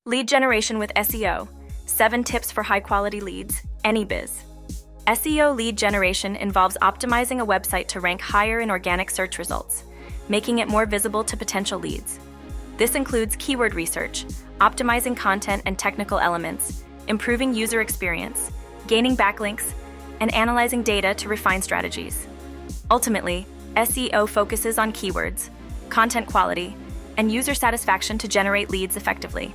Lead generation with SEO. 7 tips for high-quality leads. AnyBiz. SEO lead generation involves optimizing a website to rank higher in organic search results, making it more visible to potential leads. This includes keyword research, optimizing content and technical elements, improving user experience, gaining backlinks, and analyzing data to refine strategies. Ultimately, SEO focuses on keywords, content quality, and user satisfaction to generate leads effectively.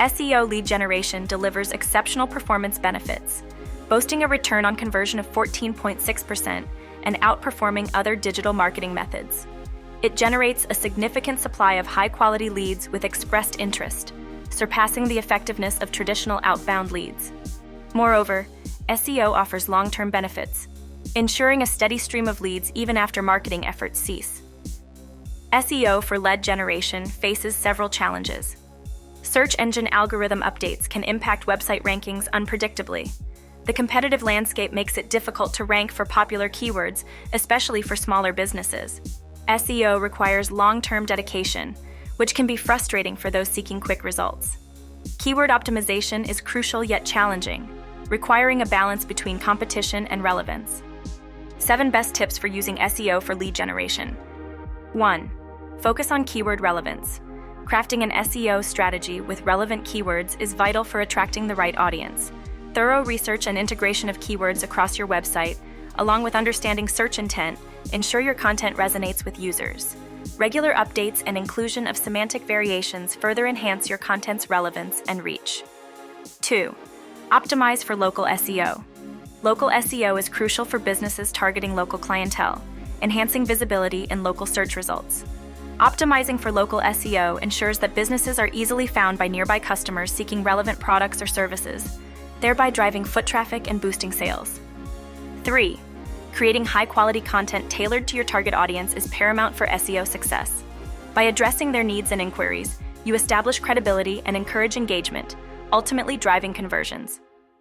SEO lead generation delivers exceptional performance benefits, boasting a return on conversion of 14.6% and outperforming other digital marketing methods. It generates a significant supply of high-quality leads with expressed interest, surpassing the effectiveness of traditional outbound leads. Moreover, SEO offers long-term benefits, ensuring a steady stream of leads even after marketing efforts cease. SEO for lead generation faces several challenges. Search engine algorithm updates can impact website rankings unpredictably. The competitive landscape makes it difficult to rank for popular keywords, especially for smaller businesses. SEO requires long-term dedication, which can be frustrating for those seeking quick results. Keyword optimization is crucial yet challenging, requiring a balance between competition and relevance. 7 best tips for using SEO for lead generation. 1. Focus on keyword relevance. Crafting an SEO strategy with relevant keywords is vital for attracting the right audience. Thorough research and integration of keywords across your website, along with understanding search intent, ensure your content resonates with users. Regular updates and inclusion of semantic variations further enhance your content's relevance and reach. 2. Optimize for local SEO. Local SEO is crucial for businesses targeting local clientele, enhancing visibility in local search results. Optimizing for local SEO ensures that businesses are easily found by nearby customers seeking relevant products or services, thereby driving foot traffic and boosting sales. 3. Creating high-quality content tailored to your target audience is paramount for SEO success. By addressing their needs and inquiries, you establish credibility and encourage engagement, ultimately driving conversions.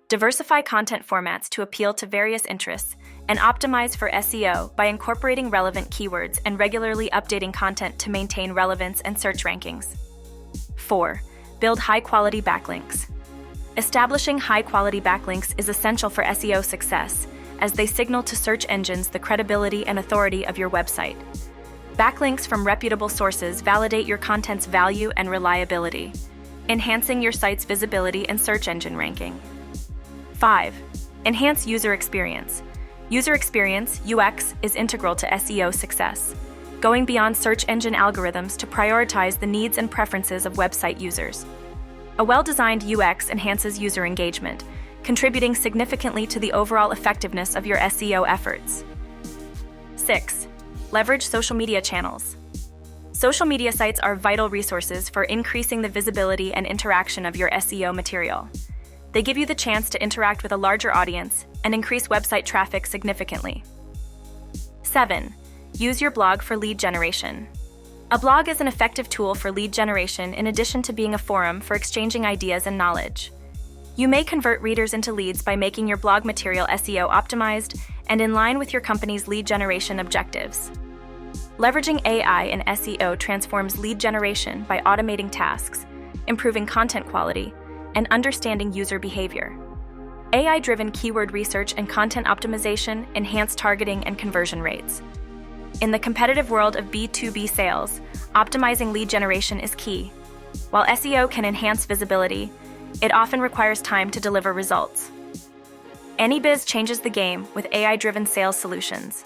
Diversify content formats to appeal to various interests, and optimize for SEO by incorporating relevant keywords and regularly updating content to maintain relevance and search rankings. 4. Build high-quality backlinks. Establishing high-quality backlinks is essential for SEO success, as they signal to search engines the credibility and authority of your website. Backlinks from reputable sources validate your content's value and reliability, enhancing your site's visibility and search engine ranking. 5. Enhance user experience. User experience, UX, is integral to SEO success, going beyond search engine algorithms to prioritize the needs and preferences of website users. A well-designed UX enhances user engagement, contributing significantly to the overall effectiveness of your SEO efforts. 6. Leverage social media channels. Social media sites are vital resources for increasing the visibility and interaction of your SEO material. They give you the chance to interact with a larger audience and increase website traffic significantly. 7. Use your blog for lead generation. A blog is an effective tool for lead generation in addition to being a forum for exchanging ideas and knowledge. You may convert readers into leads by making your blog material SEO-optimized and in line with your company's lead generation objectives. Leveraging AI in SEO transforms lead generation by automating tasks, improving content quality, and understanding user behavior. AI-driven keyword research and content optimization enhance targeting and conversion rates. In the competitive world of B2B sales, optimizing lead generation is key. While SEO can enhance visibility, it often requires time to deliver results. AnyBiz changes the game with AI-driven sales solutions.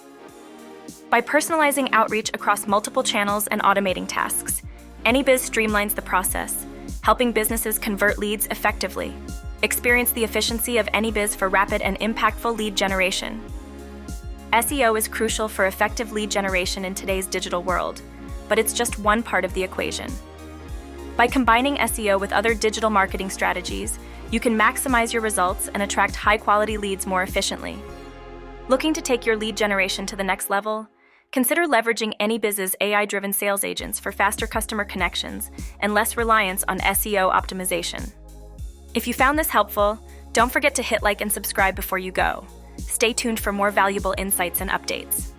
By personalizing outreach across multiple channels and automating tasks, AnyBiz streamlines the process, helping businesses convert leads effectively. Experience the efficiency of AnyBiz for rapid and impactful lead generation. SEO is crucial for effective lead generation in today's digital world, but it's just one part of the equation. By combining SEO with other digital marketing strategies, you can maximize your results and attract high-quality leads more efficiently. Looking to take your lead generation to the next level? Consider leveraging AnyBiz's AI-driven sales agents for faster customer connections and less reliance on SEO optimization. If you found this helpful, don't forget to hit like and subscribe before you go. Stay tuned for more valuable insights and updates.